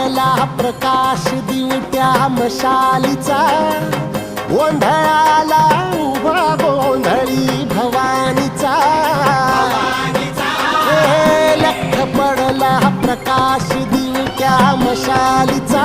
पडला प्रकाश दिवट्या मशालीचा, गोंधळाला उभा गोंधळी भवानीचा. लख पडला प्रकाश दिवट्या मशालीचा,